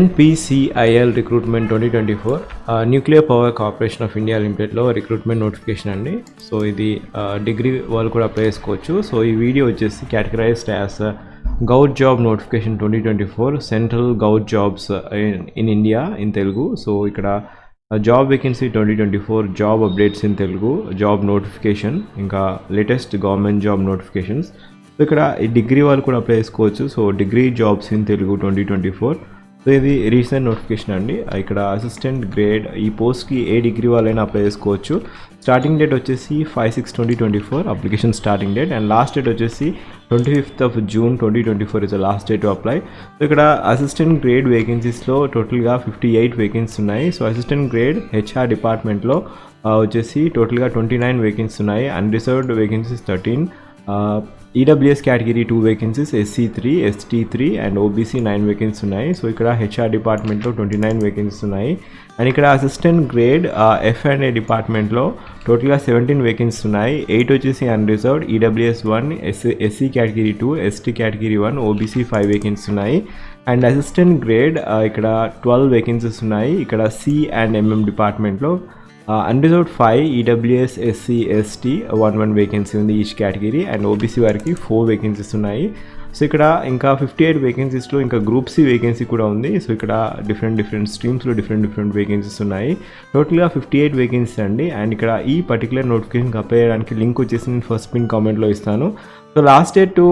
NPCIL recruitment 2024 nuclear power corporation of India లిమిటెడ్లో recruitment notification అండి. So ఇది degree వాళ్ళు కూడా అప్లై చేసుకోవచ్చు. సో ఈ వీడియో వచ్చేసి categorized as govt job notification 2024 central govt jobs in India in Telugu. So ఇక్కడ job vacancy 2024 job updates in Telugu, job notification, ఇంకా latest government job notifications. So ఇక్కడ ఈ డిగ్రీ వాళ్ళు కూడా అప్లై చేసుకోవచ్చు. So degree jobs in Telugu 2024. So ఇది recent notification అండి. ఇక్కడ అసిస్టెంట్ గ్రేడ్ ఈ పోస్ట్కి ఏ డిగ్రీ వాళ్ళైనా అప్లై చేసుకోవచ్చు. స్టార్టింగ్ డేట్ వచ్చేసి 5/6/2024 application starting date, and last date వచ్చేసి 25th June 2024 is the last date to apply. So ఇక్కడ అసిస్టెంట్ గ్రేడ్ వేకెన్సీస్లో టోటల్గా 58 వేకెన్సీస్ ఉన్నాయి. సో అసిస్టెంట్ గ్రేడ్ HR డిపార్ట్మెంట్లో వచ్చేసి టోటల్గా 29 వేకెన్సీస్ ఉన్నాయి. Unreserved vacancies 13, EWS category 2 vacancies, SC 3, ST 3 and OBC 9 vacancies ఉన్నాయి. So ఇక్కడ HR డిపార్ట్మెంట్లో 29 వేకెన్సీస్ ఉన్నాయి. అండ్ ఇక్కడ అసిస్టెంట్ గ్రేడ్ F&A డిపార్ట్మెంట్లో టోటల్గా 17 వేకెన్సీస్ ఉన్నాయి. 8 వచ్చేసి unreserved, EWS 1, SC category 2, ST category 1, OBC 5 vacancies ఉన్నాయి. అండ్ అసిస్టెంట్ గ్రేడ్ ఇక్కడ 12 వేకెన్సీస్ ఉన్నాయి. ఇక్కడ C&MM డిపార్ట్మెంట్లో unreserved 5, EWS SC ST 1 vacancy ఉంది ఈచ్ కేటగిరీ, అండ్ OBC వారికి 4 వేకెన్సీస్ ఉన్నాయి. సో ఇక్కడ ఇంకా 58 వేకెన్సీస్లో ఇంకా గ్రూప్ C వేకెన్సీ కూడా ఉంది. సో ఇక్కడ డిఫరెంట్ స్ట్రీమ్స్లో డిఫరెంట్ వేకెన్సీస్ ఉన్నాయి. టోటల్గా 58 వేకెన్సీస్ అండి. అండ్ ఇక్కడ ఈ పర్టికులర్ నోటిఫికేషన్కి అప్లై చేయడానికి లింక్ వచ్చేసి నేను ఫస్ట్ పిన్ కామెంట్లో ఇస్తాను. So last date to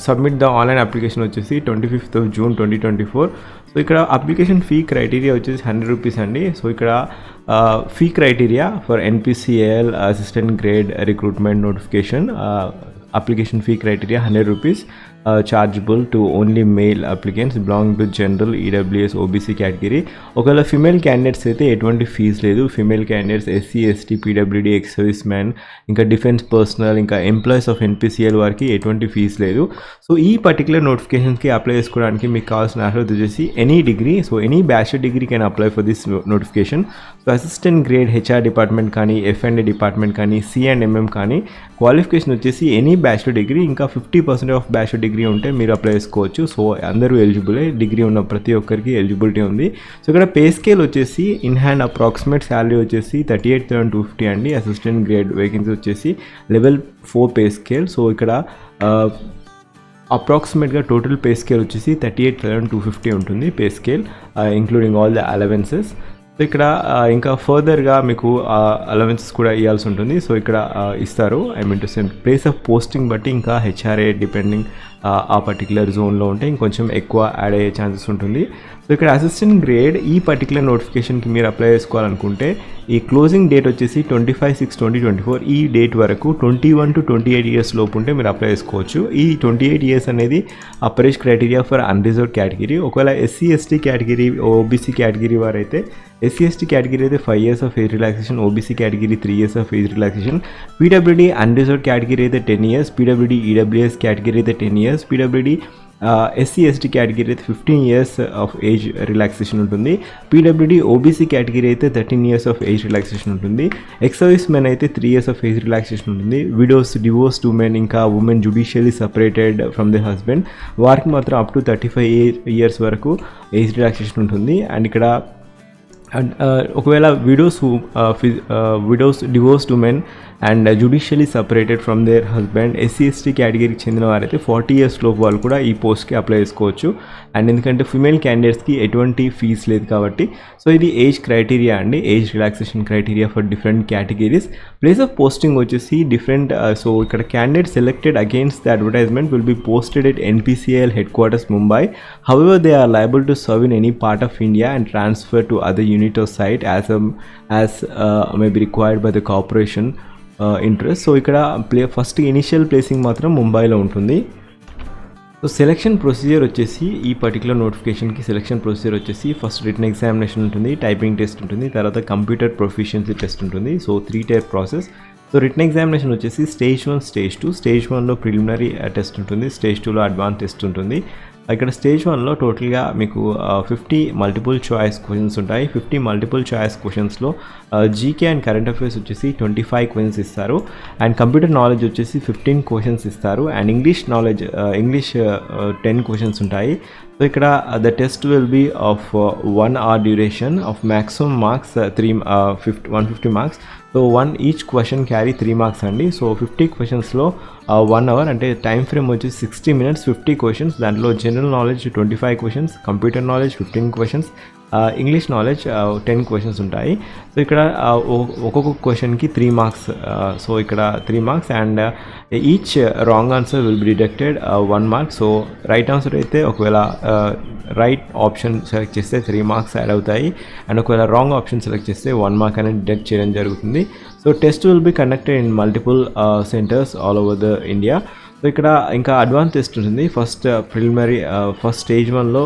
submit the online application వచ్చేసి 25th June 2024. సో ఇక్కడ అప్లికేషన్ ఫీ క్రైటీరియా వచ్చేసి 100 రూపీస్ అండి. సో ఇక్కడ fee criteria for NPCIL assistant grade recruitment notification application fee criteria 100 rupees, chargeable to only male applicants belong to general, EWS, OBC category. ఒకవేళ female candidates అయితే ఎటువంటి fee లేదు. Female candidates SC ST PWD ex service man, ఇంకా defence personnel, ఇంకా employees of NPCIL వారికి ఎటువంటి fee లేదు. So ఈ పర్టికులర్ నోటిఫికేషన్కి అప్లై చేసుకోవడానికి మీకు కావాల్సిన అర్హత వచ్చేసి any degree. So any bachelor degree can apply for this notification. So assistant grade HR department కానీ, F&A డిపార్ట్మెంట్ కానీ, C&MM కానీ క్వాలిఫికేషన్ వచ్చేసి ఎనీ బ్యాచిలర్ డిగ్రీ, ఇంకా 50% ఆఫ్ బ్యాచిలర్ డిగ్రీ ఉంటే మీరు అప్లై చేసుకోవచ్చు. సో అందరూ ఎలిజిబులే, డిగ్రీ ఉన్న ప్రతి ఒక్కరికి ఎలిజిబిలిటీ ఉంది. సో ఇక్కడ పే స్కేల్ వచ్చేసి ఇన్ హ్యాండ్ అప్రాక్సిమేట్ శాలరీ వచ్చేసి 38,250 అండి. అసిస్టెంట్ గ్రేడ్ వేకెన్సీ వచ్చేసి లెవెల్ 4 పే స్కేల్. సో ఇక్కడ అప్రాక్సిమేట్గా టోటల్ పే స్కేల్ వచ్చేసి 38,250 ఉంటుంది pay scale, including all the allowances. So ఇక్కడ ఇంకా ఫర్దర్గా మీకు అలవెన్సెస్ కూడా ఇవ్వాల్సి ఉంటుంది. సో ఇక్కడ ఇస్తారు, I mean to say place of posting బట్టి ఇంకా HRA డిపెండింగ్ ఆ పర్టికులర్ జోన్లో ఉంటే ఇంకొంచెం ఎక్కువ యాడ్ అయ్యే ఛాన్సెస్ ఉంటుంది. సో ఇక్కడ అసిస్టెంట్ గ్రేడ్ ఈ పర్టికులర్ నోటిఫికేషన్కి మీరు అప్లై చేసుకోవాలనుకుంటే ఈ క్లోజింగ్ డేట్ వచ్చేసి 25/6/2024. ఈ డేట్ వరకు 21 to 28 ఇయర్స్ లోపు ఉంటే మీరు అప్లై చేసుకోవచ్చు. ఈ 28 ఇయర్స్ అనేది upper age criteria for unreserved category. ఒకవేళ SC ST category, OBC category వారైతే SC ST కేటగిరీ అయితే 5 years of age relaxation, OBC category 3 years of age relaxation, PWD unreserved category అయితే 10 years, PWD EWS కేటగిరీ అయితే 10 years, PWD SC ST category అయితే 15 years of age relaxation ఉంటుంది, PWD OBC category అయితే 13 years of age relaxation ఉంటుంది, ex service men అయితే 3 years of age relaxation ఉంటుంది, widows, divorced women, ఇంకా women judicially separated from the husband వారికి మాత్రం up to 35 years వరకు ఏజ్ రిలాక్సేషన్ ఉంటుంది. అండ్ ఇక్కడ ఒకవేళ widows, divorced women and judicially separated from their husband SC ST కేటగిరీకి చెందిన వారైతే 40 years లోపు వాళ్ళు కూడా ఈ పోస్ట్కి అప్లై చేసుకోవచ్చు. అండ్ ఎందుకంటే ఫిమేల్ క్యాండిడేట్స్కి ఎటువంటి ఫీజ్ లేదు కాబట్టి. సో ఇది ఏజ్ క్రైటీరియా అండి, age relaxation criteria for different categories. Place of posting వచ్చేసి డిఫరెంట్. సో ఇక్కడ candidate selected against the advertisement will be posted at NPCIL head quarters Mumbai. However, they are liable to serve in any part of India and transfer to other unit or site as may be required by the corporation interest. So ఇక్కడ first initial placing మాత్రం ముంబైలో ఉంటుంది. So selection procedure వచ్చేసి ఈ particular నోటిఫికేషన్కి selection procedure వచ్చేసి first written examination ఉంటుంది, typing test ఉంటుంది, తర్వాత కంప్యూటర్ ప్రొఫిషియన్సీ టెస్ట్ ఉంటుంది. So 3 tier process. So written examination వచ్చేసి స్టేజ్ 1, స్టేజ్ 2. స్టేజ్ 1లో ప్రిలిమినరీ టెస్ట్ ఉంటుంది, స్టేజ్ 2లో అడ్వాన్స్ టెస్ట్ ఉంటుంది. ఇక్కడ స్టేజ్ 1లో టోటల్గా మీకు 50 మల్టిపుల్ చాయిస్ క్వశ్చన్స్ ఉంటాయి. 50 మల్టిపుల్ చాయిస్ క్వశ్చన్స్లో జీకే అండ్ కరెంట్ అఫైర్స్ వచ్చేసి 25 క్వశ్చన్స్ ఇస్తారు. అండ్ కంప్యూటర్ నాలెడ్జ్ వచ్చేసి 15 క్వశ్చన్స్ ఇస్తారు. అండ్ ఇంగ్లీష్ నాలెడ్జ్ 10 క్వశ్చన్స్ ఉంటాయి. సో ఇక్కడ the test will be of 1 hour duration of maximum marks 150 marks. So each question carry 3 marks అండి. So 50 క్వశ్చన్స్లో 1 hour అంటే time frame వచ్చి 60 minutes, 50 క్వశ్చన్స్. దాంట్లో general knowledge 25 questions, computer knowledge 15 questions, English knowledge 10 questions ఉంటాయి. So ఇక్కడ ఒక్కొక్క క్వశ్చన్కి 3 మార్క్స్. సో ఇక్కడ 3 marks and each wrong answer will be deducted 1 mark. So right answer అయితే ఒకవేళ రైట్ ఆప్షన్ సెలెక్ట్ చేస్తే 3 మార్క్స్ యాడ్ అవుతాయి అండ్ ఒకవేళ రాంగ్ ఆప్షన్ సెలెక్ట్ చేస్తే 1 మార్క్ అనేది డిడక్ట్ చేయడం జరుగుతుంది. So test will be conducted in multiple centres all over the India. So ఇక్కడ ఇంకా అడ్వాన్స్ టెస్ట్ ఉంటుంది. ఫస్ట్ ప్రిలిమినరీ ఫస్ట్ స్టేజ్ 1లో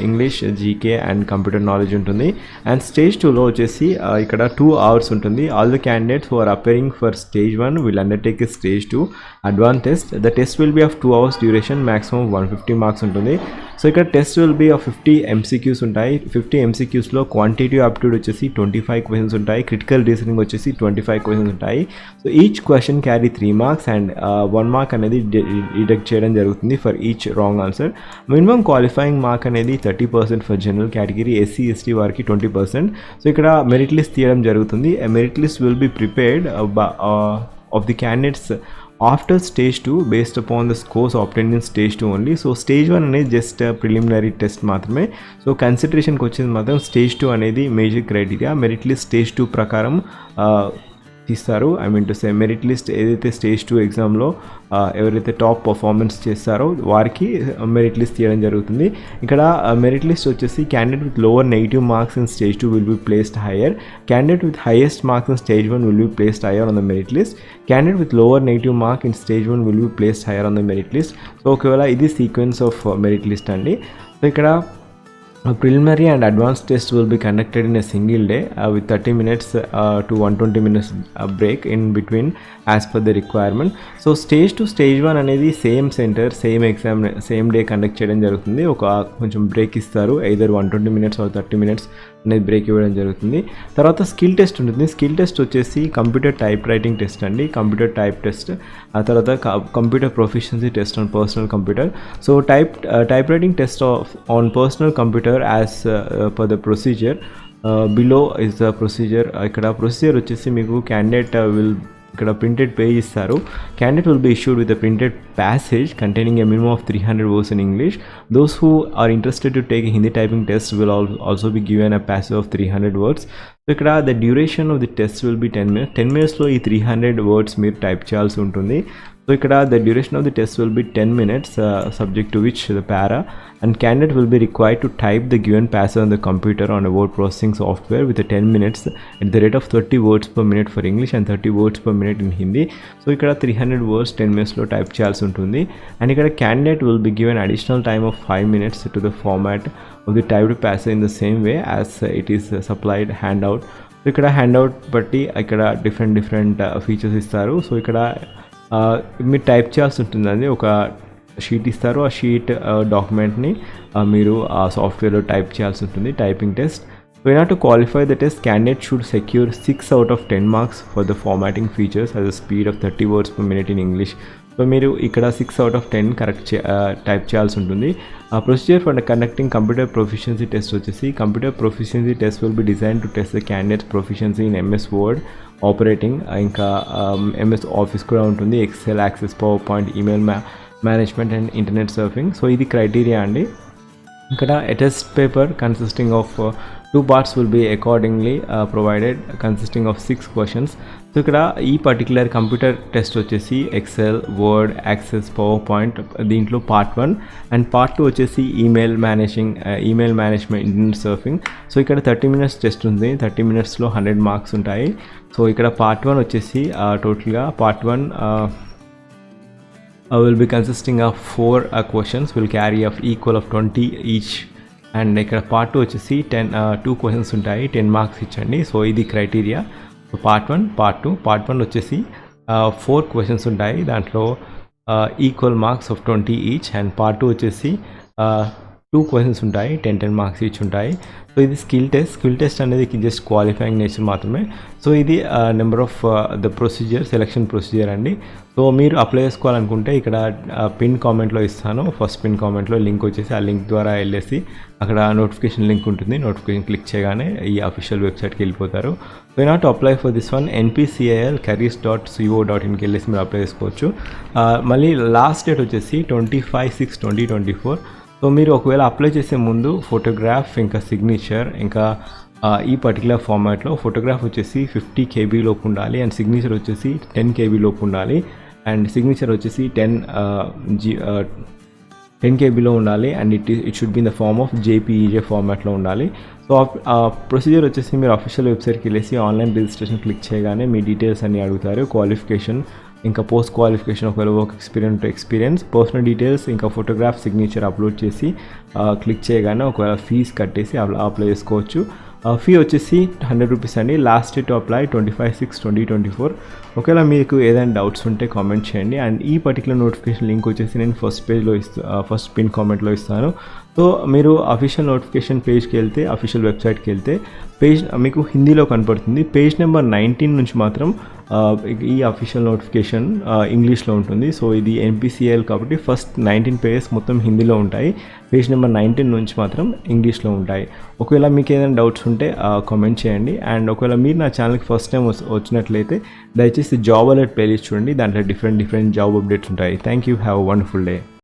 English, GK and computer knowledge ఉంటుంది. అండ్ స్టేజ్ 2లో వచ్చేసి ఇక్కడ 2 hours ఉంటుంది. All the candidates who are appearing for stage 1 will undertake stage 2 advance test. The test will be of 2 hours duration, maximum 150 marks ఉంటుంది. So ఇక్కడ test will be of 50 MCQs ఉంటాయి. 50 MCQsలో quantitative aptitude వచ్చేసి 25 questions ఉంటాయి. Critical reasoning వచ్చేసి 25 questions ఉంటాయి. So each question carry 3 marks and 1 mark అనేది deduct చేయడం జరుగుతుంది for each wrong answer. Minimum qualifying mark అనేది 30% for general category, SC ST వారికి 20%. సో ఇక్కడ మెరిట్ లిస్ట్ తీయడం జరుగుతుంది. Merit list will be prepared of the candidates after stage 2 based upon the scores obtained in stage 2 only. So stage 1 అనేది just preliminary test మాత్రమే. So కన్సిడరేషన్కి వచ్చింది మాత్రం stage 2 అనేది major criteria. Merit list stage 2 ప్రకారం తీస్తారు. I mean to say merit list ఏదైతే stage 2 ఎగ్జామ్లో ఎవరైతే టాప్ పర్ఫార్మెన్స్ చేస్తారో వారికి మెరిట్ లిస్ట్ తీయడం జరుగుతుంది. ఇక్కడ మెరిట్ లిస్ట్ వచ్చేసి candidate with lower negative marks in stage 2 will be placed hire. Candidate with highest marks in stage 1 will be placed hire on the merit list. Candidate with lower negative mark in stage 1 will be placed hire on the merit list. So ఒకవేళ ఇది sequence of merit list అండి. So ఇక్కడ preliminary and advanced test will be conducted in a single day with 30 minutes to 120 minutes break in between as per the requirement. So stage 2 stage 1 అనేది same centre, same exam, same day conduct చేయడం జరుగుతుంది. ఒక కొంచెం break ఇస్తారు, either 120 minutes or 30 minutes అనేది break ఇవ్వడం జరుగుతుంది. తర్వాత స్కిల్ టెస్ట్ ఉంటుంది. స్కిల్ టెస్ట్ వచ్చేసి కంప్యూటర్ టైప్ రైటింగ్ టెస్ట్ అండి, కంప్యూటర్ టైప్ టెస్ట్. ఆ తర్వాత computer proficiency test on personal computer. So type writing test on personal computer as per the procedure below is the procedure. ఇక్కడ procedure వచ్చేసి మీకు candidate will ఇక్కడ printed page ఇస్తారు. Candidate will be issued with printed passage containing a minimum of 300 words in English. Those who are interested to take a Hindi typing test will also be given a passage of 300 words. So ఇక్కడ the duration of the test will be 10 minutes. 10 minutes లో ఈ 300 words మీరు type చేయాల్సి ఉంటుంది. So ఇక్కడ the duration of the test will be 10 minutes subject to which the para and candidate will be required to type the given passage on the computer on a word processing software with a 10 minutes at the rate of 30 words per minute for English and 30 words per minute in Hindi. So ఇక్కడ 300 words 10 minutes లో type చేయాల్సి ఉంటుంది. And ఇక్కడ candidate will be given additional time of 5 minutes to the format of the typed passage in the same way as it is supplied handout. So ఇక్కడ handout బట్టి ఇక్కడ different features ఇస్తారు. So ఇక్కడ మీరు type చేయాల్సి ఉంటుందండి. ఒక షీట్ ఇస్తారు, ఆ షీట్ డాక్యుమెంట్ని మీరు ఆ సాఫ్ట్వేర్లో టైప్ చేయాల్సి ఉంటుంది. Typing test. So in order to qualify the test, candidate should secure 6 out of 10 marks for the formatting features at a speed of 30 words per minute in English. So మీరు ఇక్కడ 6 out of 10 correct type చేయాల్సి ఉంటుంది. Procedure for conducting computer proficiency test వచ్చేసి computer proficiency test will be design to test the candidates proficiency in MS Word operating, ఇంకా MS Office కూడా ఉంటుంది, Excel, Access, PowerPoint, email management and internet surfing. So ఇది criteria అండి. ఇక్కడ a test paper consisting of 2 parts will be accordingly provided consisting of 6 questions. So ఇక్కడ ఈ particular computer test వచ్చేసి Excel, Word, Access, PowerPoint, దీంట్లో part 1 and part 2 వచ్చేసి email management, internet surfing. So ఇక్కడ 30 minutes test ఉంది. 30 minutesలో 100 marks ఉంటాయి. So ఇక్కడ పార్ట్ 1 వచ్చేసి టోటల్గా part 1 will be consisting of 4 questions will carry of equal of 20 each. And ఇక్కడ పార్ట్ 2 వచ్చేసి 2 questions ఉంటాయి, 10 మార్క్స్ ఇచ్చండి. సో ఇది criteria. So part 1, part 2. Part 1 వచ్చేసి 4 questions ఉంటాయి, దాంట్లో equal marks of 20 each. And part 2 వచ్చేసి 2 క్వశ్చన్స్ ఉంటాయి, 10 మార్క్స్ ఈచ్ ఉంటాయి. సో ఇది స్కిల్ టెస్ట్ అనేది జస్ట్ క్వాలిఫైయింగ్ నేచర్ మాత్రమే. సో ఇది number of the procedure, selection procedure అండి. సో మీరు అప్లై చేసుకోవాలనుకుంటే ఇక్కడ పిన్ కామెంట్లో ఇస్తాను. ఫస్ట్ పిన్ కామెంట్లో లింక్ వచ్చేసి ఆ లింక్ ద్వారా వెళ్ళేసి అక్కడ నోటిఫికేషన్ లింక్ ఉంటుంది. నోటిఫికేషన్ క్లిక్ చేయగానే ఈ అఫీషియల్ వెబ్సైట్కి వెళ్ళిపోతారు. So not apply for this one npcil-careers.co.inకి వెళ్ళేసి మీరు అప్లై చేసుకోవచ్చు. మళ్ళీ లాస్ట్ డేట్ వచ్చేసి 25/6/2024. సో మీరు ఒకవేళ అప్లై చేసే ముందు ఫోటోగ్రాఫ్, ఇంకా సిగ్నేచర్, ఇంకా ఈ పర్టికులర్ ఫార్మాట్లో ఫోటోగ్రాఫ్ వచ్చేసి 50 KB లోపు ఉండాలి, అండ్ సిగ్నేచర్ వచ్చేసి 10 KB లోపు ఉండాలి, అండ్ సిగ్నేచర్ వచ్చేసి 10 KBలో ఉండాలి, and it should be in the form of JPEG ఫార్మాట్లో ఉండాలి. సో ప్రొసీజర్ వచ్చేసి మీరు అఫీషియల్ వెబ్సైట్కి వెళ్ళేసి ఆన్లైన్ రిజిస్ట్రేషన్ క్లిక్ చేయగానే మీ డీటెయిల్స్ అన్నీ అడుగుతారు. క్వాలిఫికేషన్, ఇంకా పోస్ట్ క్వాలిఫికేషన్, ఒకవేళ వర్క్ ఎక్స్పీరియన్స్, పర్సనల్ డీటెయిల్స్, ఇంకా ఫోటోగ్రాఫ్, సిగ్నేచర్ అప్లోడ్ చేసి క్లిక్ చేయగానే ఒకవేళ ఫీజు కట్టేసి అప్లై చేసుకోవచ్చు. ఫీ వచ్చేసి 100 రూపీస్ అండి. Last date to apply 25/6/2024. ఒకవేళ మీకు ఏదైనా డౌట్స్ ఉంటే కామెంట్ చేయండి. అండ్ ఈ పర్టికులర్ నోటిఫికేషన్ లింక్ వచ్చేసి నేను ఫస్ట్ పిన్ కామెంట్లో ఇస్తాను. సో మీరు అఫీషియల్ నోటిఫికేషన్ పేజ్కి వెళ్తే, అఫీషియల్ వెబ్సైట్కి వెళ్తే పేజ్ మీకు హిందీలో కనపడుతుంది. పేజ్ నెంబర్ 19 నుంచి మాత్రం ఈ అఫీషియల్ నోటిఫికేషన్ ఇంగ్లీష్లో ఉంటుంది. సో ఇది NPCIL కాబట్టి ఫస్ట్ 19 పేజెస్ మొత్తం హిందీలో ఉంటాయి. పేజ్ నెంబర్ 19 నుంచి మాత్రం ఇంగ్లీష్లో ఉంటాయి. ఒకవేళ మీకు ఏదైనా డౌట్స్ ఉంటే కామెంట్ చేయండి. అండ్ ఒకవేళ మీరు నా ఛానల్కి ఫస్ట్ టైం వచ్చినట్లయితే దయచేసి జాబ్ అలర్ట్ ప్లేలిస్ట్ చూడండి. దాంట్లో డిఫరెంట్ జాబ్ అప్డేట్స్ ఉంటాయి. Thank you. Have a wonderful day.